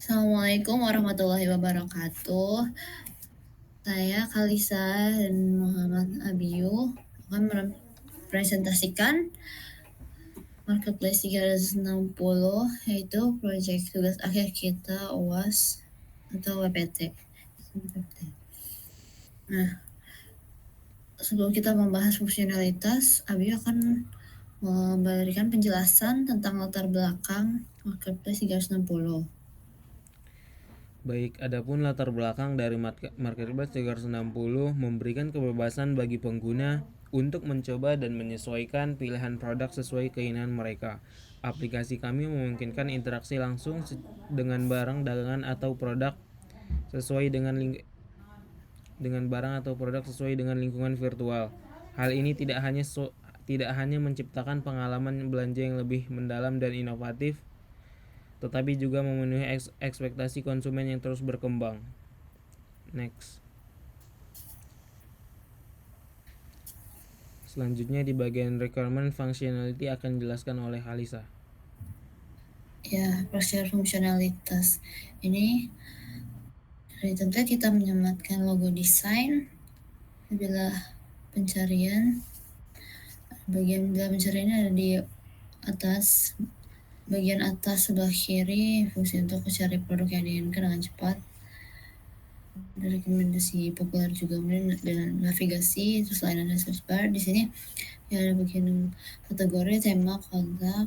Assalamualaikum warahmatullahi wabarakatuh. Saya Kalisa dan Muhammad Abiyu akan mempresentasikan Marketplace 360, yaitu proyek tugas akhir kita UAS atau WPT. Nah, sebelum kita membahas fungsionalitas, Abiyu akan memberikan penjelasan tentang latar belakang Marketplace 360. Baik, adapun latar belakang dari Marketplace 360 memberikan kebebasan bagi pengguna untuk mencoba dan menyesuaikan pilihan produk sesuai keinginan mereka. Aplikasi kami memungkinkan interaksi langsung dengan barang dagangan atau produk sesuai dengan barang atau produk sesuai dengan lingkungan virtual. Hal ini tidak hanya menciptakan pengalaman belanja yang lebih mendalam dan inovatif, tetapi juga memenuhi ekspektasi konsumen yang terus berkembang. Next. Selanjutnya di bagian requirement functionality akan dijelaskan oleh Halisa. Ya, proses fungsionalitas ini dari template kita menyematkan logo desain. Bila pencarian, bagian bila pencarian ada di atas, bagian atas sebelah kiri, fungsi untuk mencari produk yang diinginkan dengan cepat. Ada rekomendasi populer juga, kemudian dengan navigasi, terus layanan search bar. Di sini ya ada bagian kategori, tema, kontak,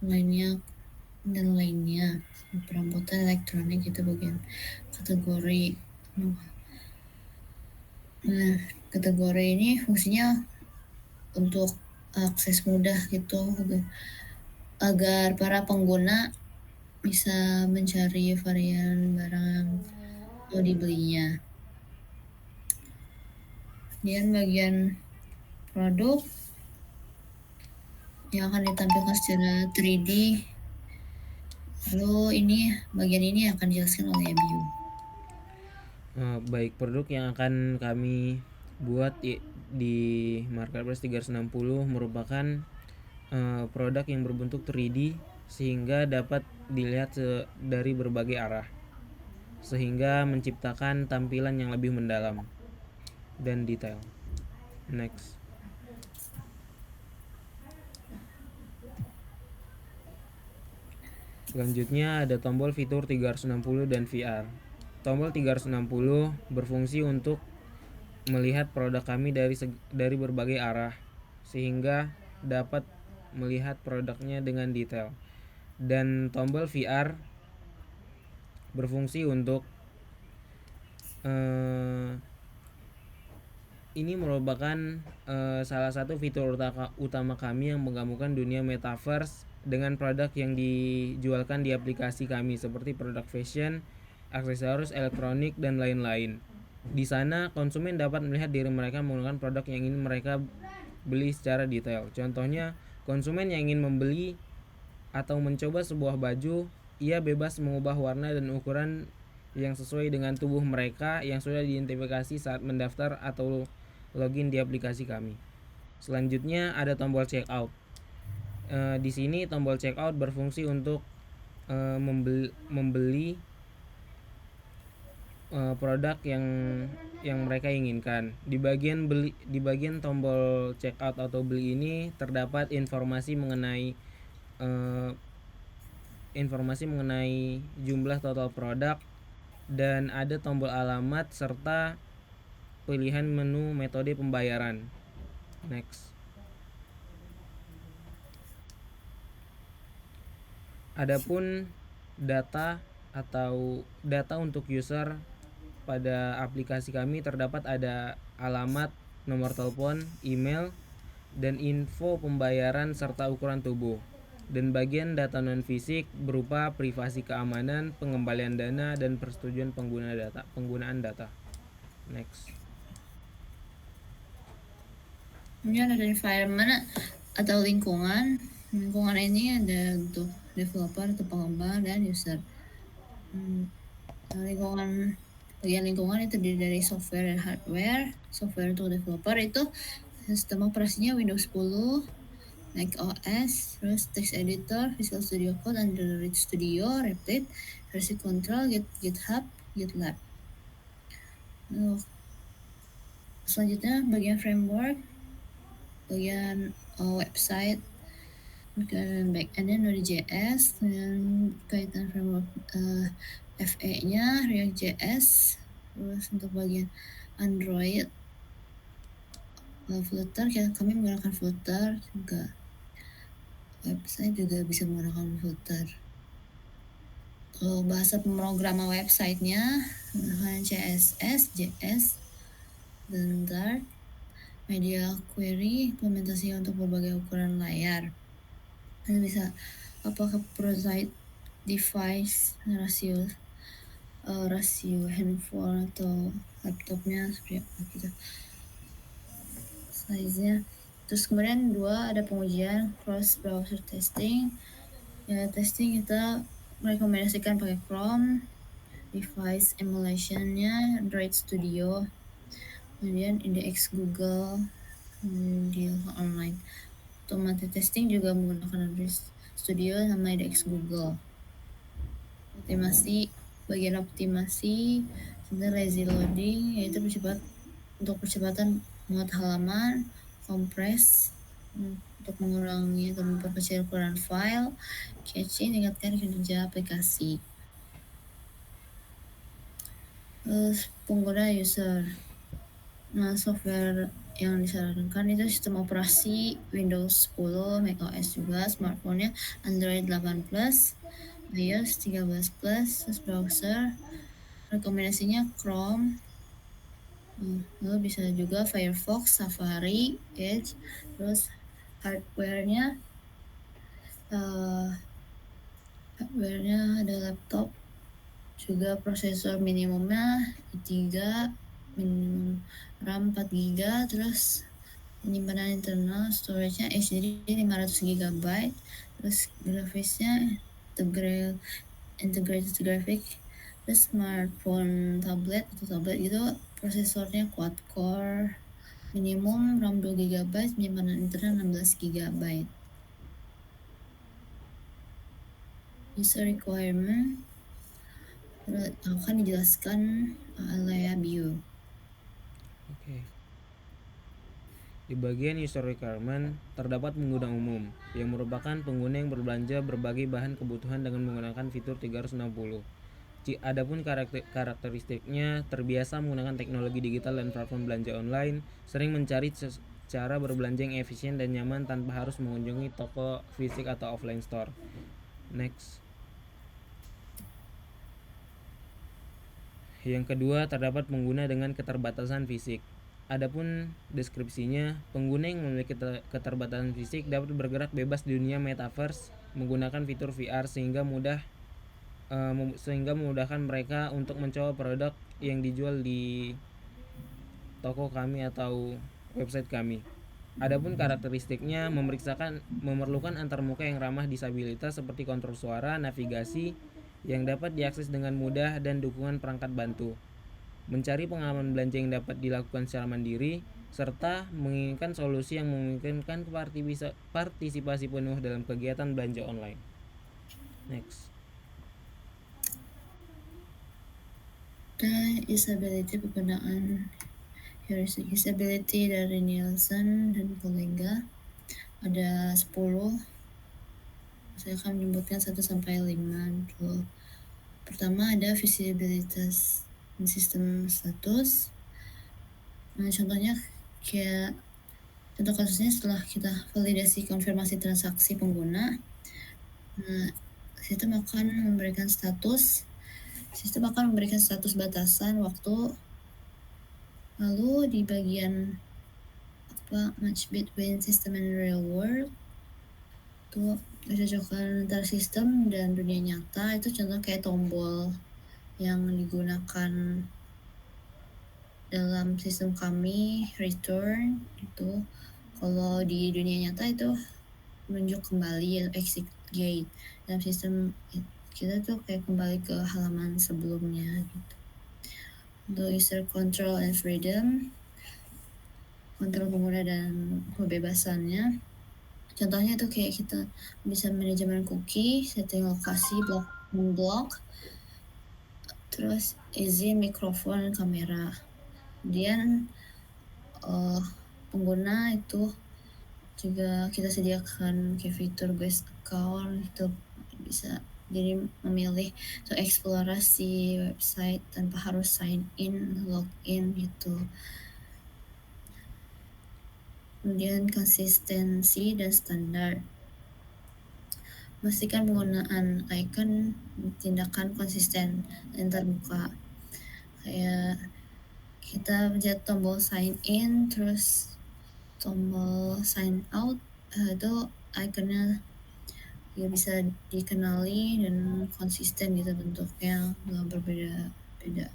lainnya dan lainnya. Perabotan elektronik itu bagian kategori. Nah, kategori ini fungsinya untuk akses mudah gitu, agar para pengguna bisa mencari varian barang yang mau dibelinya. Kemudian bagian produk yang akan ditampilkan secara 3D. Lalu bagian ini akan dijelaskan oleh Abiu. Baik, produk yang akan kami buat di Marketplace 360 merupakan produk yang berbentuk 3D sehingga dapat dilihat dari berbagai arah, sehingga menciptakan tampilan yang lebih mendalam dan detail. Next. Selanjutnya ada tombol fitur 360 dan VR. Tombol 360 berfungsi untuk melihat produk kami dari berbagai arah sehingga dapat melihat produknya dengan detail. Dan tombol VR berfungsi untuk ini merupakan salah satu fitur utama kami yang menggabungkan dunia metaverse dengan produk yang dijualkan di aplikasi kami seperti produk fashion, aksesoris elektronik, dan lain-lain. Di sana konsumen dapat melihat diri mereka menggunakan produk yang ingin mereka beli secara detail. Contohnya, konsumen yang ingin membeli atau mencoba sebuah baju, ia bebas mengubah warna dan ukuran yang sesuai dengan tubuh mereka yang sudah diidentifikasi saat mendaftar atau login di aplikasi kami. Selanjutnya ada tombol checkout. Di sini tombol checkout berfungsi untuk membeli produk yang mereka inginkan. Di bagian tombol checkout atau beli ini terdapat informasi mengenai jumlah total produk, dan ada tombol alamat serta pilihan menu metode pembayaran. Next. Adapun data untuk user pada aplikasi kami terdapat ada alamat, nomor telepon, email, dan info pembayaran serta ukuran tubuh. Dan bagian data non fisik berupa privasi keamanan, pengembalian dana, dan persetujuan penggunaan data. Next. Kemudian ada environment atau lingkungan. Lingkungan ini ada untuk developer atau pengembang dan user. Bagian lingkungan itu terdiri dari software dan hardware. Software untuk developer itu sistem operasinya Windows 10, macOS, terus text editor, Visual Studio Code, Android Studio, Replit, versi control, GitHub, GitLab. Selanjutnya bagian framework, bagian website, bagian backendnya Node.js, dengan kaitan framework FE-nya React.js, terus untuk bagian Android Flutter, kami menggunakan Flutter juga. Website juga bisa menggunakan Flutter. Bahasa pemrograman websitenya menggunakan CSS, JS, dan Dart. Media query, implementasi untuk berbagai ukuran layar. Anda bisa apakah prototype device rasio handphone atau laptopnya seperti apa gitu size-nya. Terus kemudian 2 ada pengujian cross browser testing. Ya, testing kita merekomendasikan pakai Chrome, device emulation-nya Android Studio, kemudian IDX Google, di online. Automatic testing juga menggunakan Android Studio sama IDX Google. Bagian optimasi sebenarnya lazy loading, yaitu untuk percepatan muat halaman, compress untuk mengurangi atau memperkecil ukuran file, caching tingkatkan kinerja aplikasi. Terus pengguna user. Nah, software yang disarankan itu sistem operasi Windows 10, macOS juga, smartphone-nya Android 8 Plus, iOS 13 Plus, terus browser rekomendasinya Chrome, lalu bisa juga Firefox, Safari, Edge, terus hardware-nya ada laptop juga, prosesor minimumnya i3, minimum RAM 4 GB, terus penyimpanan internal storage-nya HDD 500 GB, terus grafisnya integrated graphic, terus smartphone tablet gitu, prosesornya quad core, minimum RAM 2 GB, penyimpanan internal 16 GB. User requirement akan dijelaskan oleh Bio. Oke. Di bagian user requirement, terdapat pengguna umum, yang merupakan pengguna yang berbelanja berbagai bahan kebutuhan dengan menggunakan fitur 360. Adapun karakteristiknya terbiasa menggunakan teknologi digital dan platform belanja online, sering mencari cara berbelanja yang efisien dan nyaman tanpa harus mengunjungi toko fisik atau offline store. Next. Yang kedua, terdapat pengguna dengan keterbatasan fisik. Adapun deskripsinya, pengguna yang memiliki keterbatasan fisik dapat bergerak bebas di dunia metaverse menggunakan fitur VR sehingga memudahkan mereka untuk mencoba produk yang dijual di toko kami atau website kami. Adapun karakteristiknya memerlukan antarmuka yang ramah disabilitas seperti kontrol suara, navigasi yang dapat diakses dengan mudah, dan dukungan perangkat bantu. Mencari pengalaman belanja yang dapat dilakukan secara mandiri, serta menginginkan solusi yang memungkinkan partisipasi penuh dalam kegiatan belanja online. Next. Dan usability penggunaan heuristic usability dari Nielsen dan kolega ada 10. Saya akan menyebutkan 1 sampai 5 dulu. Pertama ada visibilitas sistem status. Nah, contohnya kayak contoh kasusnya setelah kita validasi konfirmasi transaksi pengguna, sistem akan memberikan status batasan waktu. Lalu di bagian match between system and real world, itu kecocokan antara sistem dan dunia nyata, itu contoh kayak tombol yang digunakan dalam sistem kami, return itu. Kalau di dunia nyata itu menunjuk kembali, exit gate. Dalam sistem kita tuh kayak kembali ke halaman sebelumnya gitu. Untuk user control and freedom, kontrol pengguna dan kebebasannya, contohnya tuh kayak kita bisa manajemen cookie, setting lokasi, blok, terus izin mikrofon, kamera. Kemudian pengguna itu juga kita sediakan kayak fitur guest account itu bisa jadi memilih untuk eksplorasi website tanpa harus sign in, login gitu. Kemudian konsistensi dan standar. Pastikan penggunaan icon tindakan konsisten dan terbuka. Kayak kita pencet tombol sign in, terus tombol sign out, itu ikonnya ya bisa dikenali dan konsisten gitu bentuknya, nggak berbeda-beda.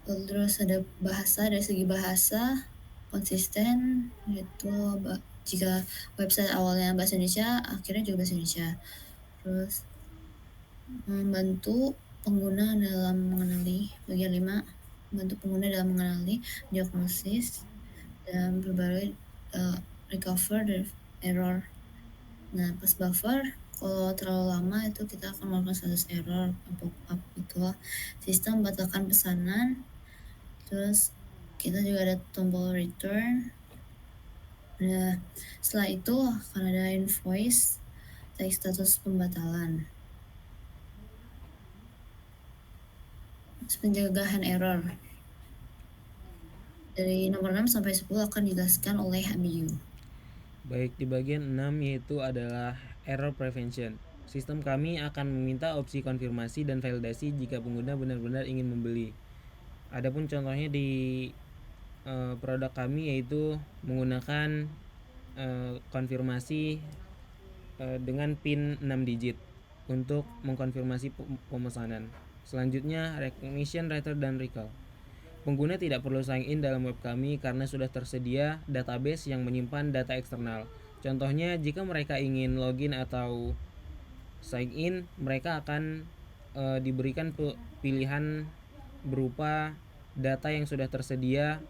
Terus ada bahasa, dari segi bahasa konsisten gitu. Jika website awalnya bahasa Indonesia, akhirnya juga bahasa Indonesia. Terus membantu pengguna dalam mengenali, bagian 5, membantu pengguna dalam mengenali, diagnosis, dan perbarui recover dari error. Nah, pas buffer, kalau terlalu lama itu kita akan melakukan status error, pop-up gitu. Sistem batalkan pesanan, terus kita juga ada tombol return. Nah, setelah itu akan ada invoice, teks status pembatalan. Pencegahan error. Dari nomor 6 sampai 10 akan dijelaskan oleh Abiyu. Baik, di bagian 6 yaitu adalah error prevention. Sistem kami akan meminta opsi konfirmasi dan validasi jika pengguna benar-benar ingin membeli. Adapun contohnya di produk kami yaitu menggunakan konfirmasi dengan PIN 6 digit untuk mengkonfirmasi pemesanan. Selanjutnya, recognition, return, dan recall. Pengguna tidak perlu sign in dalam web kami karena sudah tersedia database yang menyimpan data eksternal. Contohnya, jika mereka ingin login atau sign in, mereka akan diberikan pilihan berupa data yang sudah tersedia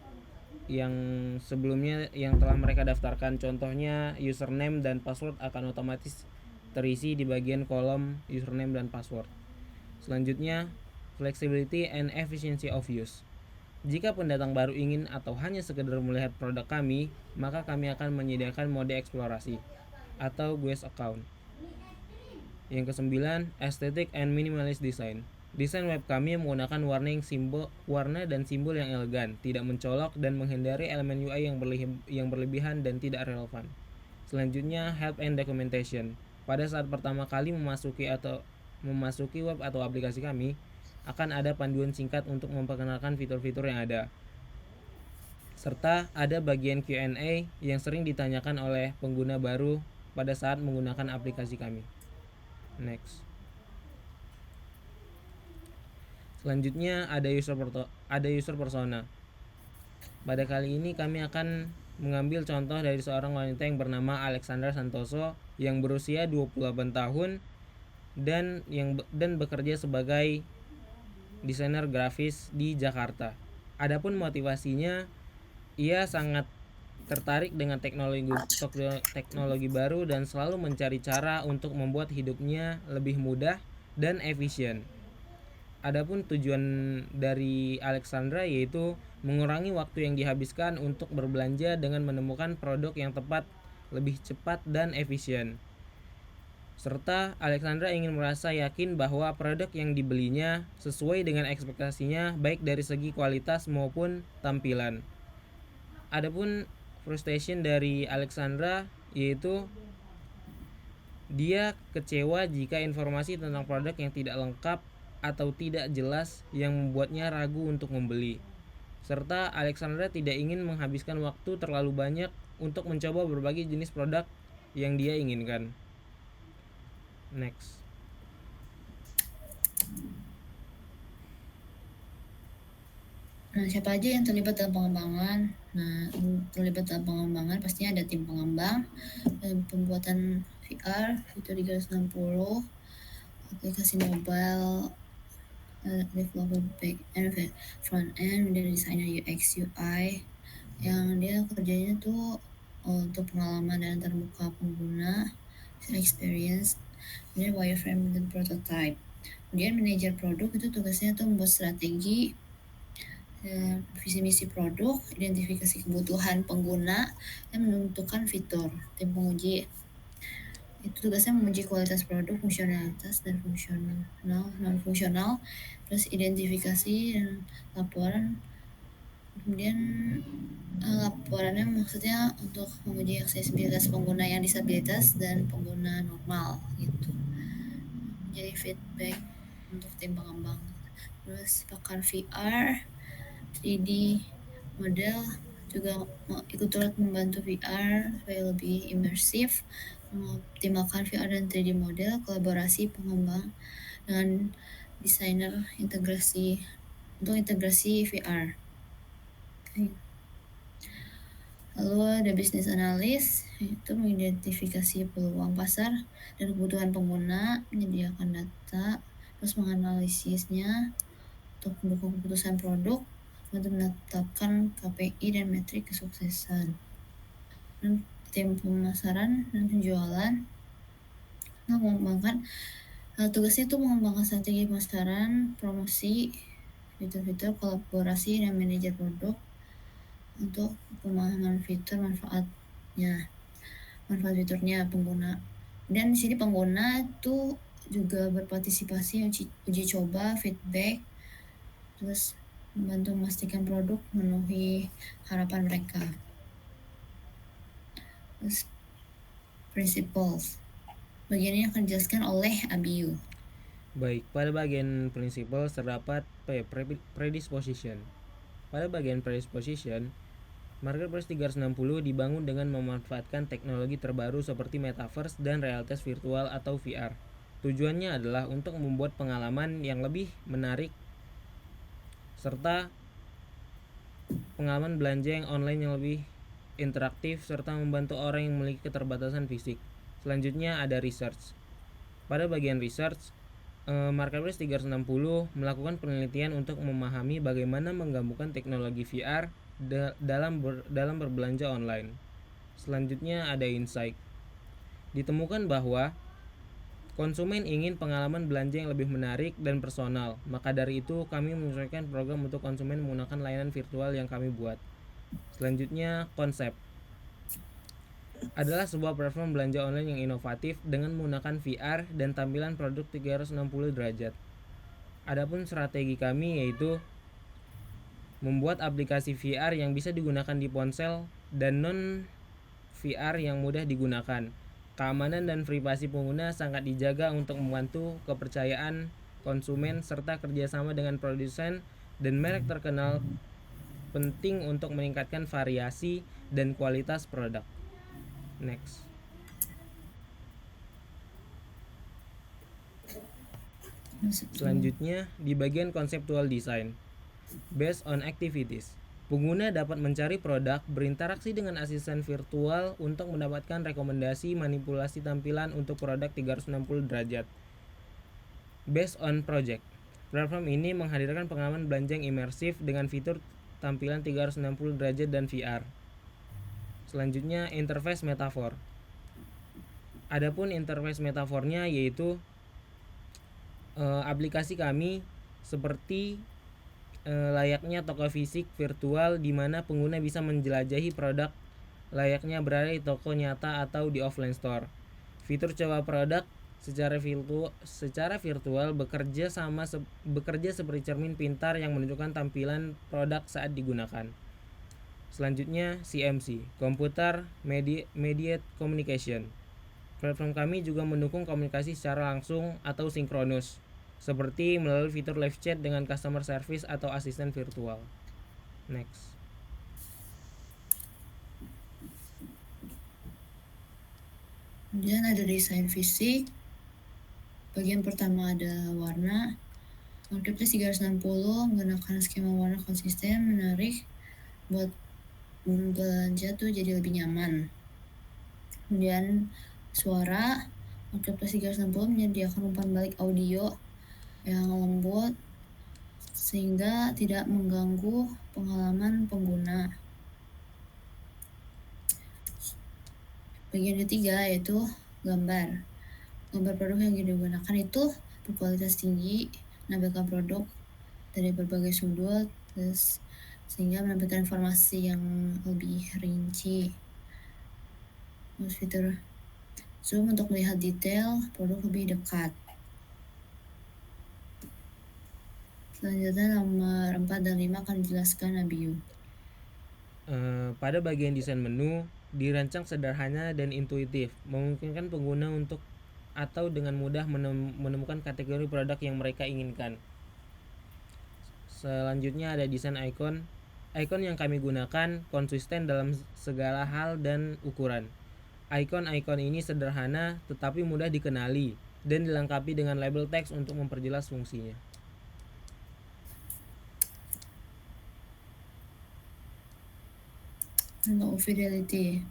yang sebelumnya yang telah mereka daftarkan. Contohnya, username dan password akan otomatis terisi di bagian kolom username dan password. Selanjutnya, flexibility and efficiency of use. Jika pendatang baru ingin atau hanya sekedar melihat produk kami, maka kami akan menyediakan mode eksplorasi atau guest account. Yang kesembilan, aesthetic and minimalist design. Desain web kami menggunakan warna dan simbol yang elegan, tidak mencolok, dan menghindari elemen UI yang berlebihan dan tidak relevan. Selanjutnya, help and documentation. Pada saat pertama kali memasuki web atau aplikasi kami, akan ada panduan singkat untuk memperkenalkan fitur-fitur yang ada. Serta ada bagian Q&A yang sering ditanyakan oleh pengguna baru pada saat menggunakan aplikasi kami. Next. Selanjutnya ada user persona. Pada kali ini kami akan mengambil contoh dari seorang wanita yang bernama Alexandra Santoso yang berusia 28 tahun dan bekerja sebagai desainer grafis di Jakarta. Adapun motivasinya, ia sangat tertarik dengan teknologi baru dan selalu mencari cara untuk membuat hidupnya lebih mudah dan efisien. Adapun tujuan dari Alexandra yaitu mengurangi waktu yang dihabiskan untuk berbelanja dengan menemukan produk yang tepat, lebih cepat dan efisien. Serta Alexandra ingin merasa yakin bahwa produk yang dibelinya sesuai dengan ekspektasinya baik dari segi kualitas maupun tampilan. Adapun frustration dari Alexandra yaitu dia kecewa jika informasi tentang produk yang tidak lengkap atau tidak jelas yang membuatnya ragu untuk membeli. Serta Alexandra tidak ingin menghabiskan waktu terlalu banyak untuk mencoba berbagai jenis produk yang dia inginkan. Next. Nah, siapa aja yang terlibat dalam pengembangan? Nah, terlibat dalam pengembangan pastinya ada tim pengembang, pembuatan VR, fitur 360, aplikasi mobile, developer back end, front end, dan desainer UX UI, yang dia kerjanya tuh untuk pengalaman dan terbuka pengguna, experience. Kemudian wireframe dan prototype. Kemudian manajer produk itu tugasnya tuh membuat strategi, visi misi produk, identifikasi kebutuhan pengguna, dan menentukan fitur. Tim penguji itu tugasnya menguji kualitas produk, fungsionalitas, dan fungsional, non fungsional, terus identifikasi dan laporan. Kemudian laporannya maksudnya untuk menguji aksesibilitas pengguna yang disabilitas dan pengguna normal gitu. Jadi feedback untuk tim pengembang. Terus pakar VR, 3D model juga ikut turut membantu VR supaya lebih imersif, mengoptimalkan VR dan 3D model, kolaborasi pengembang dengan desainer integrasi untuk integrasi VR. Lalu ada bisnis analis, itu mengidentifikasi peluang pasar dan kebutuhan pengguna, menyediakan data, terus menganalisisnya untuk mendukung keputusan produk, untuk menetapkan KPI dan metrik kesuksesan. Dan tim pemasaran dan penjualan mengembangkan tugasnya itu mengembangkan strategi pemasaran, promosi, fitur-fitur, kolaborasi, dan manajer produk untuk pemahaman fitur manfaat fiturnya pengguna. Dan di sini pengguna itu juga berpartisipasi uji coba, feedback, terus membantu memastikan produk memenuhi harapan mereka. Terus principles. Bagian ini akan dijelaskan oleh Abiyu. Baik, pada bagian prinsipal terdapat predisposition. Pada bagian predisposition, Marketplace 360 dibangun dengan memanfaatkan teknologi terbaru seperti metaverse dan realitas virtual atau VR. Tujuannya adalah untuk membuat pengalaman yang lebih menarik serta pengalaman belanja yang online yang lebih interaktif serta membantu orang yang memiliki keterbatasan fisik. Selanjutnya ada research. Pada bagian research, Marketplace 360 melakukan penelitian untuk memahami bagaimana menggabungkan teknologi VR dalam berbelanja online. Selanjutnya ada insight. Ditemukan bahwa konsumen ingin pengalaman belanja yang lebih menarik dan personal. Maka dari itu kami menyesuaikan program untuk konsumen menggunakan layanan virtual yang kami buat. Selanjutnya konsep. Adalah sebuah platform belanja online yang inovatif dengan menggunakan VR dan tampilan produk 360 derajat. Adapun strategi kami yaitu membuat aplikasi VR yang bisa digunakan di ponsel dan non VR yang mudah digunakan. Keamanan dan privasi pengguna sangat dijaga untuk membantu kepercayaan konsumen serta kerjasama dengan produsen dan merek terkenal penting untuk meningkatkan variasi dan kualitas produk. Next. Selanjutnya di bagian conceptual design. Based on activities, pengguna dapat mencari produk, berinteraksi dengan asisten virtual untuk mendapatkan rekomendasi manipulasi tampilan untuk produk 360 derajat. Based on project, platform ini menghadirkan pengalaman belanja yang imersif dengan fitur tampilan 360 derajat dan VR. Selanjutnya interface metafor. Adapun interface metafornya yaitu aplikasi kami seperti layaknya toko fisik virtual di mana pengguna bisa menjelajahi produk layaknya berada di toko nyata atau di offline store. Fitur coba produk secara virtual bekerja seperti cermin pintar yang menunjukkan tampilan produk saat digunakan. Selanjutnya CMC, Computer Mediate Communication. Platform kami juga mendukung komunikasi secara langsung atau sinkronus, seperti melalui fitur live chat dengan customer service atau asisten virtual. Next. Kemudian ada desain fisik. Bagian pertama ada warna. Marketplace 360 menggunakan skema warna konsisten, menarik, buat belanja tuh jadi lebih nyaman. Kemudian suara, Marketplace 360 menyediakan umpan balik audio yang lembut sehingga tidak mengganggu pengalaman pengguna. Bagian ketiga yaitu gambar. Gambar produk yang digunakan itu berkualitas tinggi, menampilkan produk dari berbagai sudut, terus sehingga menampilkan informasi yang lebih rinci. Terus fitur zoom untuk melihat detail produk lebih dekat. Selanjutnya nomor 4 dan 5 akan dijelaskan Nabiu. Pada bagian desain menu, dirancang sederhana dan intuitif, memungkinkan pengguna untuk atau dengan mudah menemukan kategori produk yang mereka inginkan. Selanjutnya ada desain icon. Icon yang kami gunakan konsisten dalam segala hal dan ukuran. Icon-icon ini sederhana tetapi mudah dikenali dan dilengkapi dengan label teks untuk memperjelas fungsinya. Low fidelity.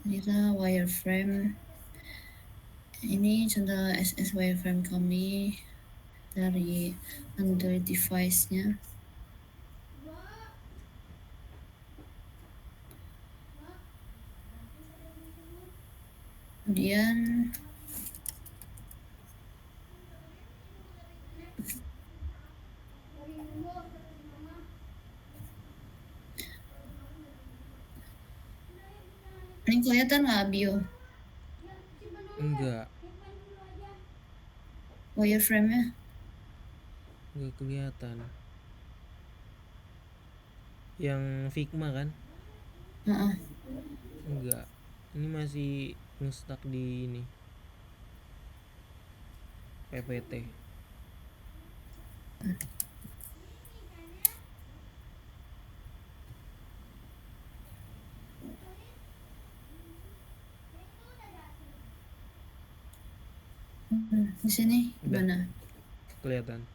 Kita wireframe. Ini contoh SS wireframe kami dari Android device-nya. Kemudian ini kelihatan nggak bio Enggak wireframe-nya? kelihatan. Yang Figma kan? Heeh. Enggak. Ini masih nge-stuck di ini. PPT. Di sini Udah gimana? kelihatan.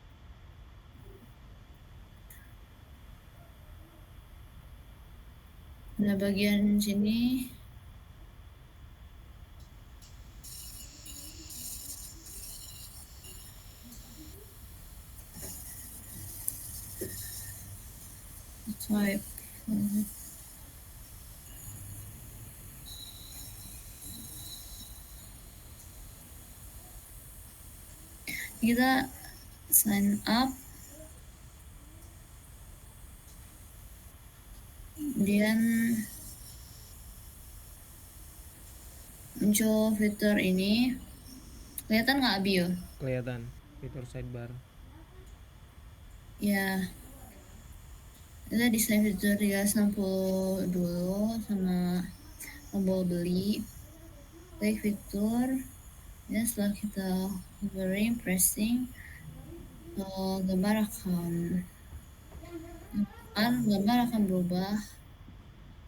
Nah, bagian sini swipe. Kita sign up, kemudian muncul fitur ini. Kelihatan nggak bio? Kelihatan fitur sidebar. Ya, kita desain fitur 360 dulu sama tombol beli. Klik fitur, ya setelah kita hovering, pressing, gambar akan berubah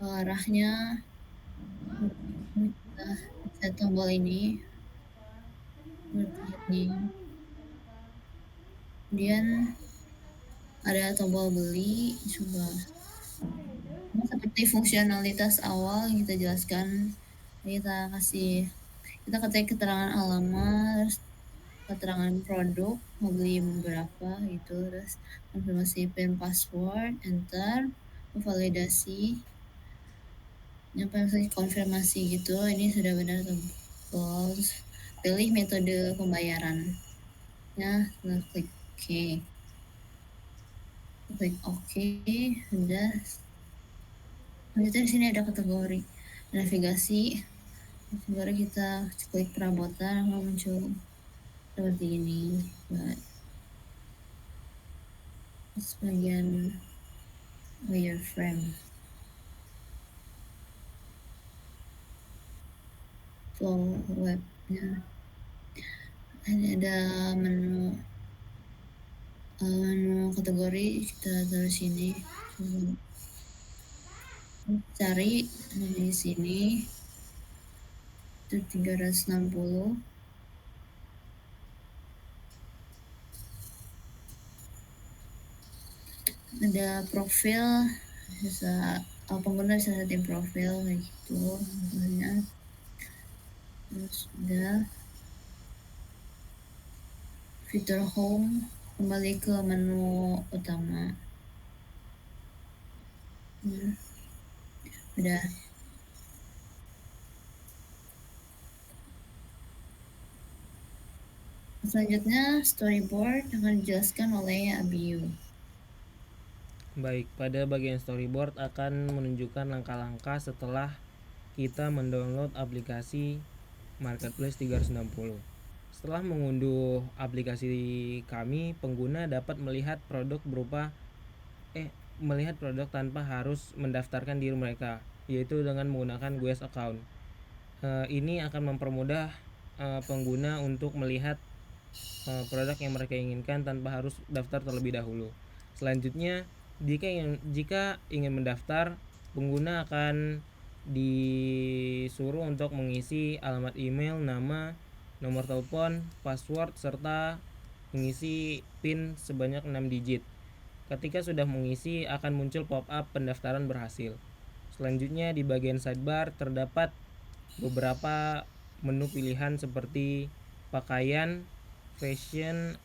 arahnya. Kita pencet tombol ini seperti ini. Kemudian ada tombol beli, coba seperti fungsionalitas awal yang kita jelaskan. Kita ketik keterangan alamat, keterangan produk, mau beli berapa gitu, terus konfirmasi PIN password, enter, validasi, nyampe konfirmasi gitu, ini sudah benar atau belum. Terus pilih metode pembayaran. Nah, klik OK. Klik OK, sudah. Selanjutnya di sini ada kategori navigasi. Baru kita klik perabotan, akan muncul seperti ini. Bagian wireframe, flow webnya. Ini ada menu kategori, kita taruh sini. Cari di sini itu 360. Ada profil, bisa pengguna bisa setting profil kayak gitu misalnya. Terus udah fitur home, kembali ke menu utama. Udah. Selanjutnya, storyboard akan dijelaskan oleh Abiyu. Baik, pada bagian storyboard akan menunjukkan langkah-langkah setelah kita mendownload aplikasi Marketplace 360. Setelah mengunduh aplikasi kami, pengguna dapat melihat produk tanpa harus mendaftarkan diri mereka, yaitu dengan menggunakan Guest account. Ini akan mempermudah pengguna untuk melihat produk yang mereka inginkan tanpa harus daftar terlebih dahulu. Selanjutnya, jika ingin mendaftar, pengguna akan disuruh untuk mengisi alamat email, nama, nomor telepon, password, serta mengisi PIN sebanyak 6 digit. Ketika sudah mengisi, akan muncul pop-up pendaftaran berhasil. Selanjutnya, di bagian sidebar terdapat beberapa menu pilihan seperti pakaian, fashion,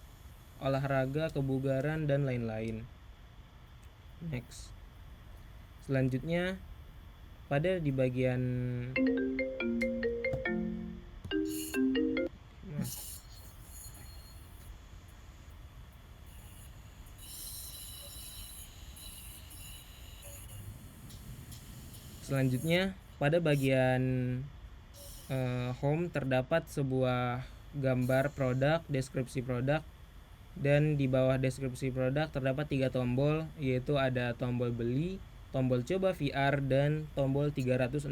olahraga, kebugaran, dan lain-lain. Next. Selanjutnya, pada di bagian selanjutnya pada bagian home terdapat sebuah gambar produk, deskripsi produk, dan di bawah deskripsi produk terdapat 3 tombol, yaitu ada tombol beli, tombol coba VR, dan tombol 360.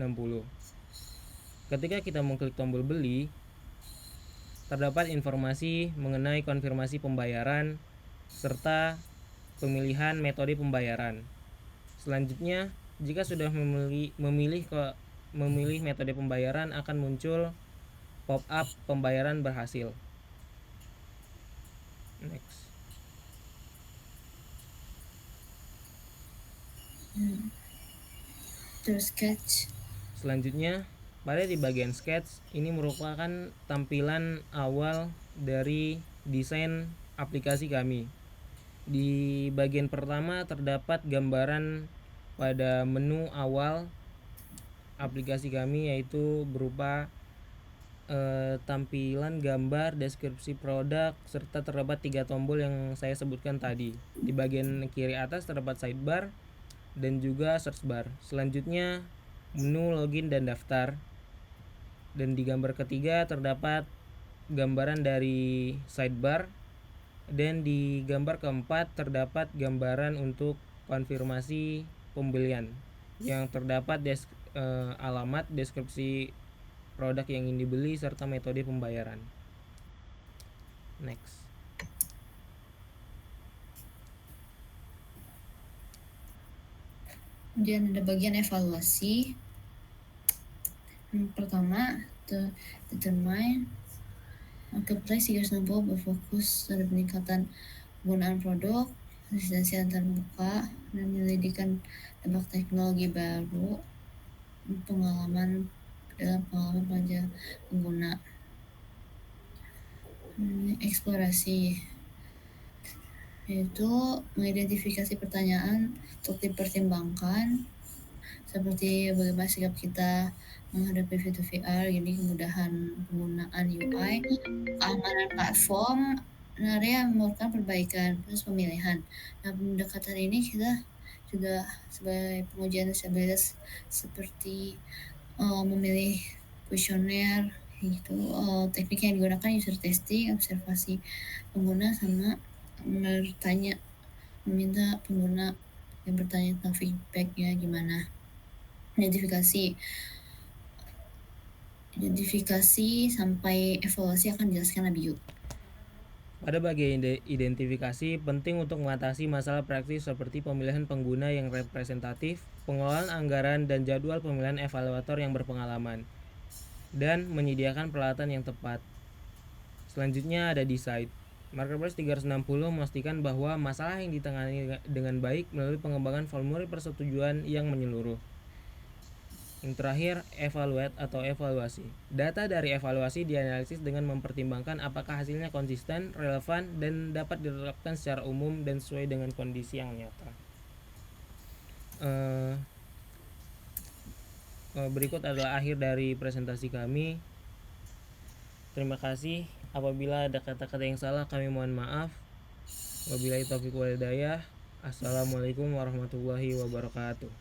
Ketika kita mengklik tombol beli, terdapat informasi mengenai konfirmasi pembayaran serta pemilihan metode pembayaran. Selanjutnya, jika sudah memilih metode pembayaran, akan muncul pop-up pembayaran berhasil. Next. Terus sketch. Selanjutnya, pada di bagian sketch, ini merupakan tampilan awal dari desain aplikasi kami. Di bagian pertama terdapat gambaran pada menu awal aplikasi kami, yaitu berupa tampilan gambar, deskripsi produk, serta terdapat 3 tombol yang saya sebutkan tadi. Di bagian kiri atas terdapat sidebar dan juga search bar. Selanjutnya menu login dan daftar. Dan di gambar ketiga terdapat gambaran dari sidebar, dan di gambar keempat terdapat gambaran untuk konfirmasi pembelian yang terdapat alamat, deskripsi produk yang ingin dibeli, serta metode pembayaran. Next. Kemudian ada bagian evaluasi. Yang pertama, determine Marketplace 360 berfokus pada peningkatan penggunaan produk, konsistensi antar muka, dan menyelidikkan dampak teknologi baru dalam pengalaman pelajar pengguna. Eksplorasi, yaitu mengidentifikasi pertanyaan untuk dipertimbangkan, seperti bagaimana sikap kita menghadapi fitur VR, jadi kemudahan penggunaan UI, keamanan platform, area memerlukan perbaikan, terus pemilihan. Nah, pendekatan ini kita juga sebagai pengujian disabilitas seperti memilih kuesioner gitu, teknik yang digunakan user testing, observasi pengguna, sama meminta pengguna yang bertanya tentang feedbacknya gimana. Identifikasi sampai evaluasi akan dijelaskan Abiyu. Pada bagian identifikasi, penting untuk mengatasi masalah praktis seperti pemilihan pengguna yang representatif, pengelolaan anggaran, dan jadwal pemilihan evaluator yang berpengalaman, dan menyediakan peralatan yang tepat. Selanjutnya ada Decide. Marketplace 360 memastikan bahwa masalah yang ditangani dengan baik melalui pengembangan formulir persetujuan yang menyeluruh. Yang terakhir, evaluate atau evaluasi. Data dari evaluasi dianalisis dengan mempertimbangkan apakah hasilnya konsisten, relevan, dan dapat diterapkan secara umum dan sesuai dengan kondisi yang nyata. Berikut adalah akhir dari presentasi kami. Terima kasih. Apabila ada kata-kata yang salah kami mohon maaf. Wabillahi taufiq wal hidayah. Assalamualaikum warahmatullahi wabarakatuh.